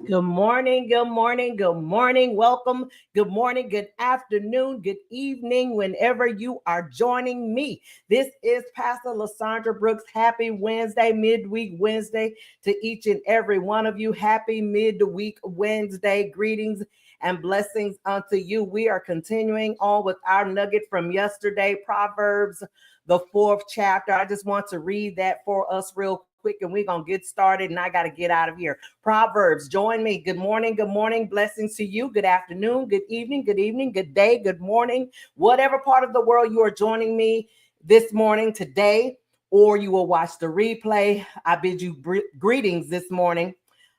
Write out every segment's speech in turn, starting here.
Good morning, good morning, good morning. Welcome. Good morning, good afternoon, good evening, whenever you are joining me. This is Pastor Lysandra Brooks. Happy Wednesday, midweek Wednesday to each and every one of you. Happy midweek Wednesday. Greetings and blessings unto you. We are continuing on with our nugget from yesterday, Proverbs, the fourth chapter. I just want to read that for us real quick and we're going to get started and I got to get out of here. Proverbs, join me. Good morning. Good morning. Blessings to you. Good afternoon. Good evening. Good evening. Good day. Good morning. Whatever part of the world you are joining me this morning, today, or you will watch the replay, I bid you greetings this morning.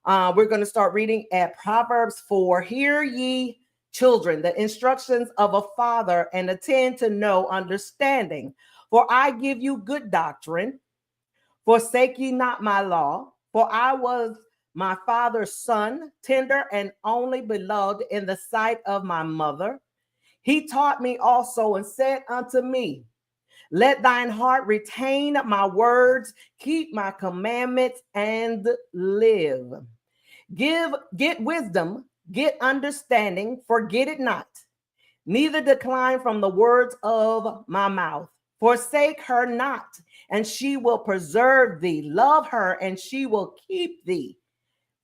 We're going to start reading at Proverbs 4. Hear ye, children, the instructions of a father, and attend to know understanding. For I give you good doctrine. Forsake ye not my law, for I was my father's son, tender and only beloved in the sight of my mother. He taught me also and said unto me, let thine heart retain my words, keep my commandments, and live. Get wisdom, get understanding, forget it not, neither decline from the words of my mouth. Forsake her not, and she will preserve thee. Love her, and she will keep thee.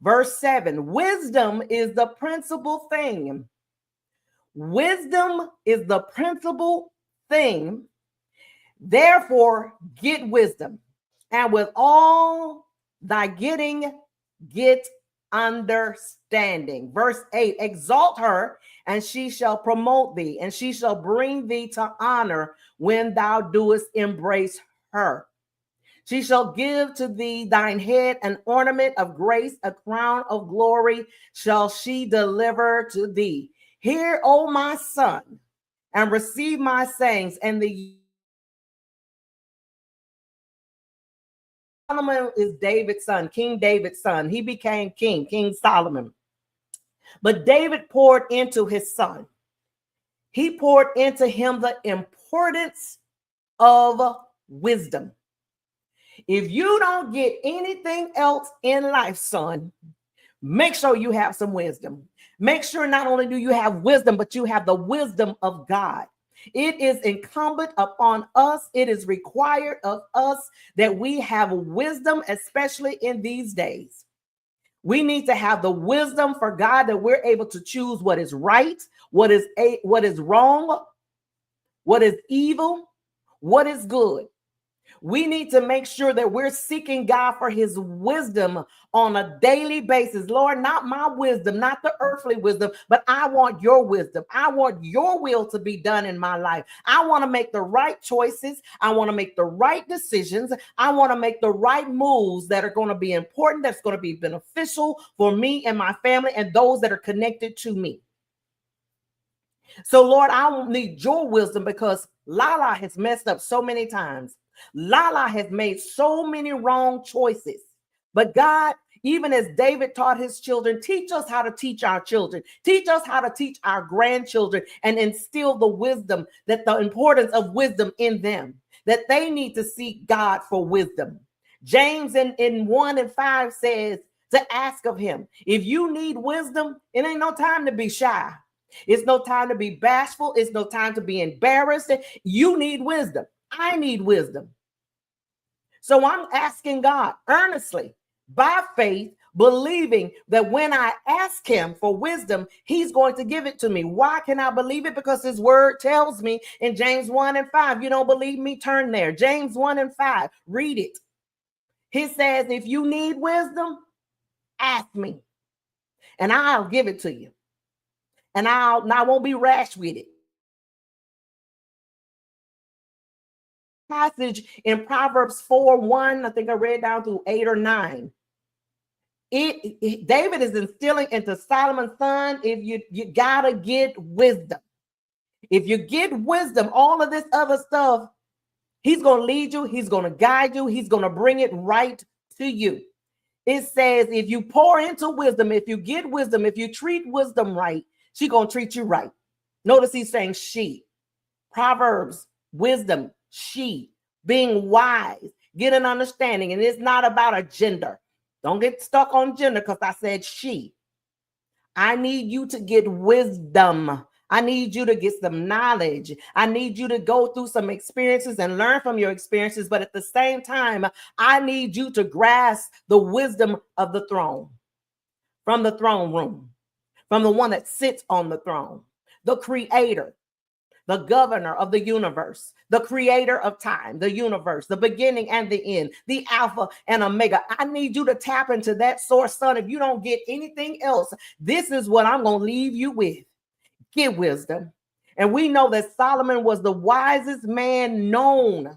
Verse 7, wisdom is the principal thing. Wisdom is the principal thing. Therefore, get wisdom, and with all thy getting, get understanding. Verse 8, exalt her, and she shall promote thee, and she shall bring thee to honor when thou doest embrace her. She shall give to thee thine head an ornament of grace, a crown of glory shall she deliver to thee. Hear, O my son, and receive my sayings, and the Solomon is David's son, King David's son. He became king, King Solomon. But David poured into his son. He poured into him the importance of wisdom. If you don't get anything else in life, son, make sure you have some wisdom. Make sure not only do you have wisdom, but you have the wisdom of God. It is incumbent upon us. It is required of us that we have wisdom, especially in these days. We need to have the wisdom for God that we're able to choose what is right, what is wrong, what is evil, what is good. We need to make sure that we're seeking God for his wisdom on a daily basis. Lord, not my wisdom, not the earthly wisdom, but I want your wisdom. I want your will to be done in my life. I want to make the right choices. I want to make the right decisions. I want to make the right moves that are going to be important, that's going to be beneficial for me and my family and those that are connected to me. So, Lord, I need your wisdom because Lala has messed up so many times. Lala has made so many wrong choices. But God, even as David taught his children, teach us how to teach our children. Teach us how to teach our grandchildren and instill the wisdom, that the importance of wisdom in them, that they need to seek God for wisdom. James in 1 and 5 says to ask of him. If you need wisdom, it ain't no time to be shy. It's no time to be bashful. It's no time to be embarrassed. You need wisdom. I need wisdom. So I'm asking God earnestly by faith, believing that when I ask him for wisdom, he's going to give it to me. Why can I believe it? Because his word tells me in James 1 and 5. You don't believe me? Turn there. James 1 and 5. Read it. He says, if you need wisdom, ask me and I'll give it to you. And I won't be rash with it. Passage in Proverbs 4:1, I think I read down through 8 or 9. David is instilling into Solomon's son, if you gotta get wisdom. If you get wisdom, all of this other stuff, he's gonna lead you, he's gonna guide you, he's gonna bring it right to you. It says, if you pour into wisdom, if you get wisdom, if you treat wisdom right, she's gonna treat you right. Notice he's saying she. Proverbs, wisdom, she, being wise, get an understanding. And it's not about a gender. Don't get stuck on gender because I said she. I need you to get wisdom. I need you to get some knowledge. I need you to go through some experiences and learn from your experiences. But at the same time, I need you to grasp the wisdom of the throne, from the throne room, from the one that sits on the throne, the creator, the governor of the universe, the creator of time, the universe, the beginning and the end, the Alpha and Omega. I need you to tap into that source, son. If you don't get anything else, this is what I'm going to leave you with. Get wisdom. And we know that Solomon was the wisest man known.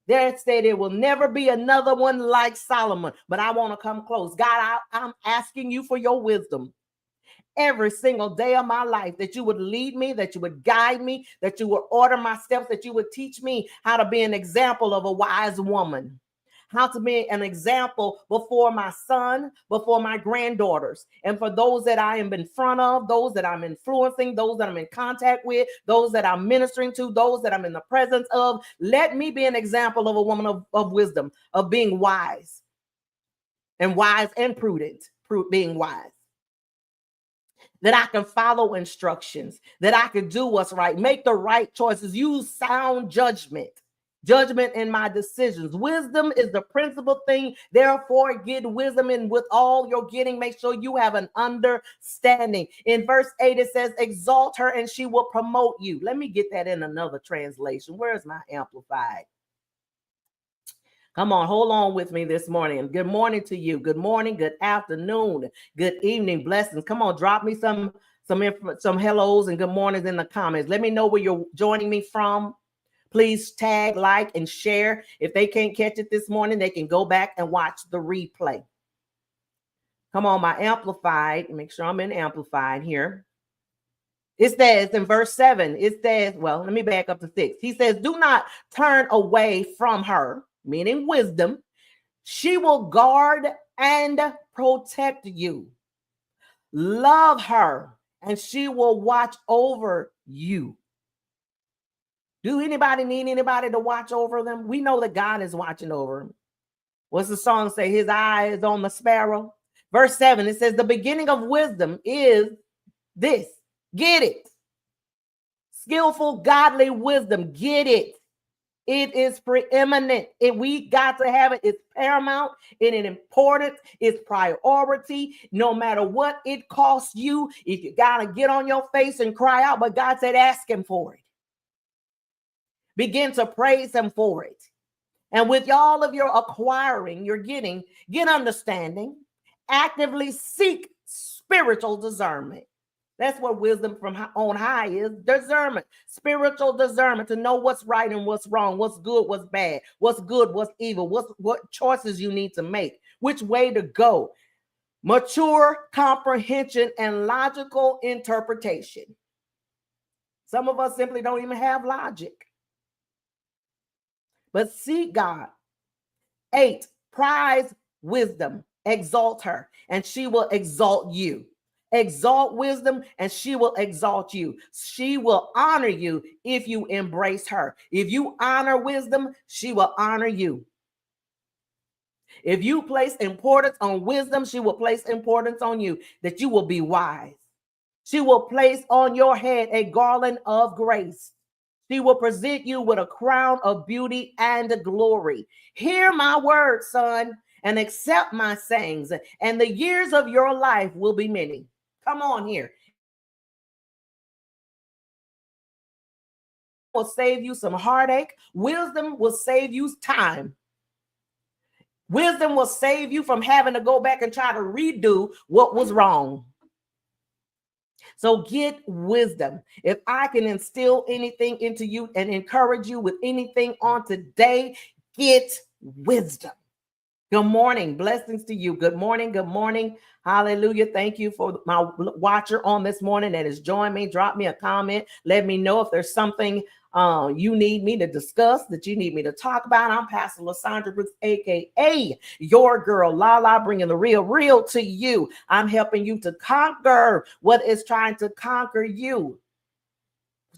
There it said there will never be another one like Solomon. But I want to come close. God, I'm asking you for your wisdom every single day of my life, that you would lead me, that you would guide me, that you would order my steps, that you would teach me how to be an example of a wise woman, how to be an example before my son, before my granddaughters, and for those that I am in front of, those that I'm influencing, those that I'm in contact with, those that I'm ministering to, those that I'm in the presence of. Let me be an example of a woman of wisdom, of being wise and prudent, being wise. That I can follow instructions, that I can do what's right, make the right choices, use sound judgment in my decisions. Wisdom is the principal thing. Therefore, get wisdom, and with all you're getting, make sure you have an understanding. In verse 8, it says, exalt her and she will promote you. Let me get that in another translation. Where's my Amplified? Come on, hold on with me this morning. Good morning to you. Good morning, good afternoon, good evening, blessings. Come on, drop me some hellos and good mornings in the comments. Let me know where you're joining me from. Please tag, like, and share. If they can't catch it this morning, they can go back and watch the replay. Come on, my Amplified. Make sure I'm in Amplified here. It says in verse 7, it says, well, let me back up to 6. He says, do not turn away from her, meaning wisdom. She will guard and protect you. Love her, and she will watch over you. Do anybody need anybody to watch over them? We know that God is watching over them. What's the song say? His eye is on the sparrow. Verse 7, it says, the beginning of wisdom is this. Get it. Skillful, godly wisdom. Get it. It is preeminent. We got to have it. It's paramount. It is important. It's priority. No matter what it costs you, if you got to get on your face and cry out, but God said, ask him for it. Begin to praise him for it. And with all of your acquiring, you're getting, get understanding. Actively seek spiritual discernment. That's what wisdom from on high is. Discernment, spiritual discernment, to know what's right and what's wrong, what's good, what's bad, what's good, what's evil, what choices you need to make, which way to go. Mature comprehension and logical interpretation. Some of us simply don't even have logic. But seek God. 8, prize wisdom. Exalt her, and she will exalt you. Exalt wisdom, and she will exalt you. She will honor you if you embrace her. If you honor wisdom, she will honor you. If you place importance on wisdom, she will place importance on you, that you will be wise. She will place on your head a garland of grace. She will present you with a crown of beauty and glory. Hear my word, son, and accept my sayings, and the years of your life will be many. Come on here. Will save you some heartache. Wisdom will save you time. Wisdom will save you from having to go back and try to redo what was wrong. So get wisdom. If I can instill anything into you and encourage you with anything on today, get wisdom. Good morning. Blessings to you. Good morning. Good morning. Hallelujah. Thank you for my watcher on this morning that has joined me. Drop me a comment. Let me know if there's something you need me to discuss, that you need me to talk about. I'm Pastor Lysandra Brooks, aka your girl Lala, bringing the real to you. I'm helping you to conquer what is trying to conquer you.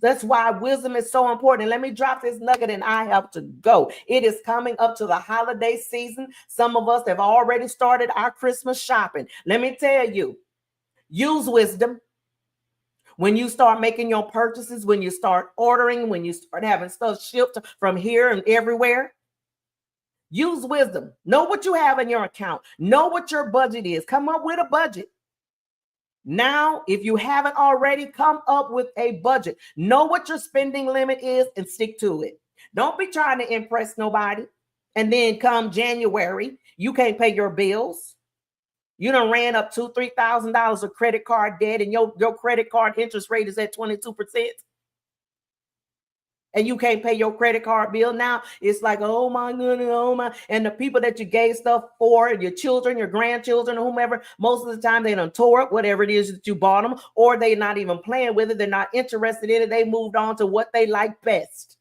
That's why wisdom is so important. Let me drop this nugget and I have to go. It is coming up to the holiday season. Some of us have already started our Christmas shopping. Let me tell you, Use wisdom. When you start making your purchases, when you start ordering, when you start having stuff shipped from here and everywhere, use wisdom. Know what you have in your account. Know what your budget is. Come up with a budget. Now, if you haven't already, come up with a budget. Know what your spending limit is and stick to it. Don't be trying to impress nobody. And then come January, you can't pay your bills. You done ran up $2,000-$3,000 of credit card debt, and your credit card interest rate is at 22%. And you can't pay your credit card bill. Now it's like, oh my goodness, oh my. And the people that you gave stuff for, your children, your grandchildren, or whomever, most of the time they done tore up whatever it is that you bought them, or they're not even playing with it. They're not interested in it. They moved on to what they like best.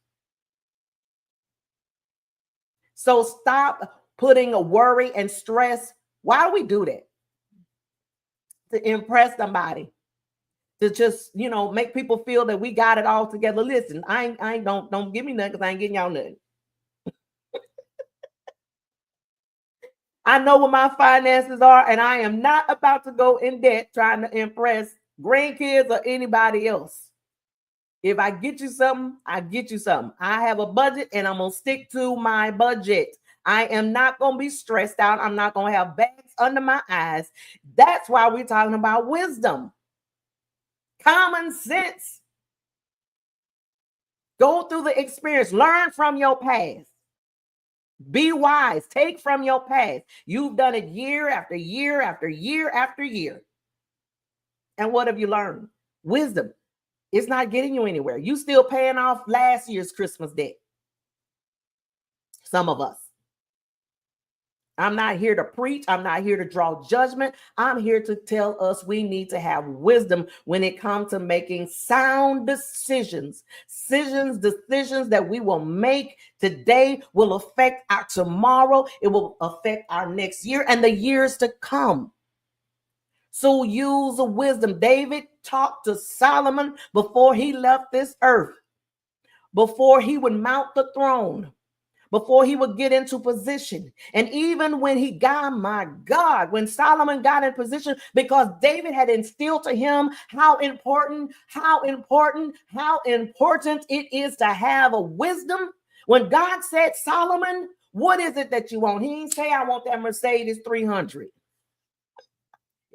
So stop putting a worry and stress. Why do we do that? To impress somebody. To just, make people feel that we got it all together. Listen, I ain't don't give me nothing because I ain't getting y'all nothing. I know what my finances are, and I am not about to go in debt trying to impress grandkids or anybody else. If I get you something, I get you something. I have a budget, and I'm going to stick to my budget. I am not going to be stressed out. I'm not going to have bags under my eyes. That's why we're talking about wisdom. Common sense. Go through the experience. Learn from your past. Be wise. Take from your past. You've done it year after year after year after year. And what have you learned? Wisdom. It's not getting you anywhere. You still paying off last year's Christmas debt. Some of us. I'm not here to preach. I'm not here to draw judgment. I'm here to tell us we need to have wisdom when it comes to making sound decisions. Decisions that we will make today will affect our tomorrow. It will affect our next year and the years to come. So use wisdom. David talked to Solomon before he left this earth, before he would mount the throne, before he would get into position. And even when he got, my God, when Solomon got in position, because David had instilled to him how important it is to have a wisdom. When God said, Solomon, what is it that you want? He didn't say, I want that Mercedes 300.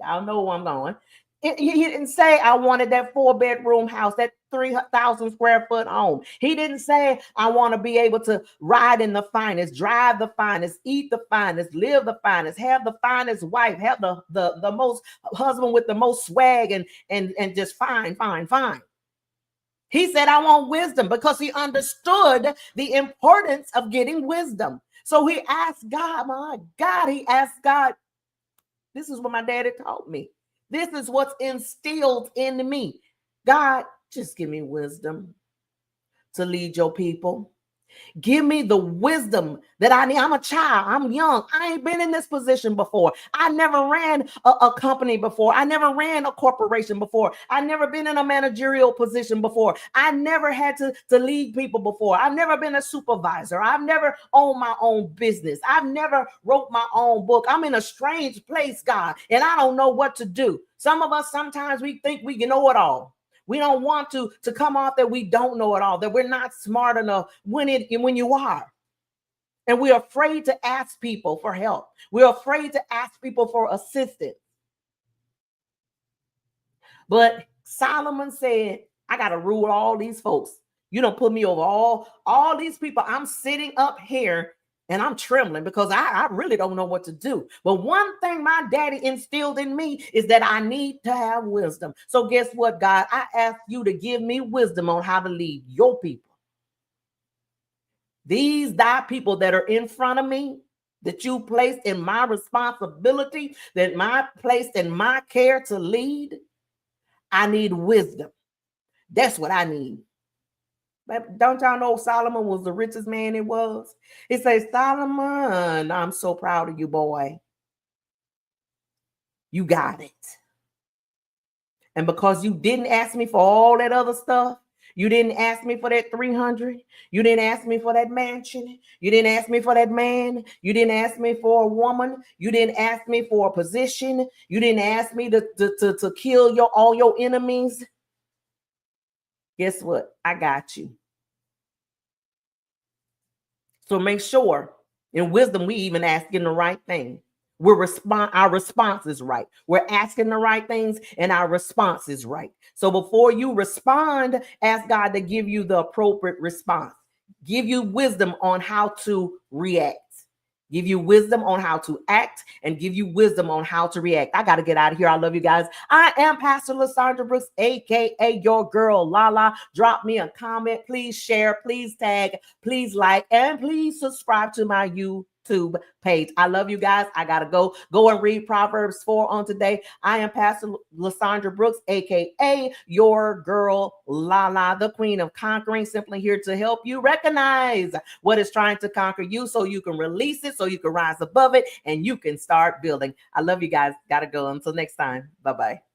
Y'all know where I'm going. He didn't say I wanted that 4-bedroom house, that 3,000 square foot home. He didn't say I want to be able to ride in the finest, drive the finest, eat the finest, live the finest, have the finest wife, have the most husband with the most swag and just fine. He said, I want wisdom, because he understood the importance of getting wisdom. So he asked God, my God, he asked God, this is what my daddy taught me. This is what's instilled in me. God, just give me wisdom to lead your people. Give me the wisdom that I need. I'm a child. I'm young. I ain't been in this position before. I never ran a company before. I never ran a corporation before. I never been in a managerial position before. I never had to lead people before. I've never been a supervisor. I've never owned my own business. I've never wrote my own book. I'm in a strange place, God, and I don't know what to do. Some of us, sometimes we think we know it all. We don't want to come off that we don't know it all, that we're not smart enough when you are. And we're afraid to ask people for help. We're afraid to ask people for assistance. But Solomon said, I got to rule all these folks. You don't put me over all these people. I'm sitting up here and I'm trembling because I really don't know what to do. But one thing my daddy instilled in me is that I need to have wisdom. So guess what, God? I ask you to give me wisdom on how to lead your people. These thy people that are in front of me, that you placed in my responsibility, that my placed in my care to lead, I need wisdom. That's what I need. But don't y'all know Solomon was the richest man it was? It says, Solomon, I'm so proud of you, boy. You got it. And because you didn't ask me for all that other stuff, You didn't ask me for that 300. You didn't ask me for that mansion. You didn't ask me for that man. You didn't ask me for a woman. You didn't ask me for a position. You didn't ask me to kill all your enemies. Guess what? I got you. So make sure in wisdom, we even asking the right thing. Our response is right. We're asking the right things and our response is right. So before you respond, ask God to give you the appropriate response. Give you wisdom on how to react. Give you wisdom on how to act and give you wisdom on how to react. I got to get out of here. I love you guys. I am Pastor Lysandra Brooks, aka your girl Lala. Drop me a comment. Please share. Please tag. Please like. And please subscribe to my YouTube page. I love you guys. I got to go and read Proverbs 4 on today. I am Pastor Lysandra Brooks, aka your girl Lala, the queen of conquering, simply here to help you recognize what is trying to conquer you so you can release it, so you can rise above it, and you can start building. I love you guys. Gotta go. Until next time. Bye-bye.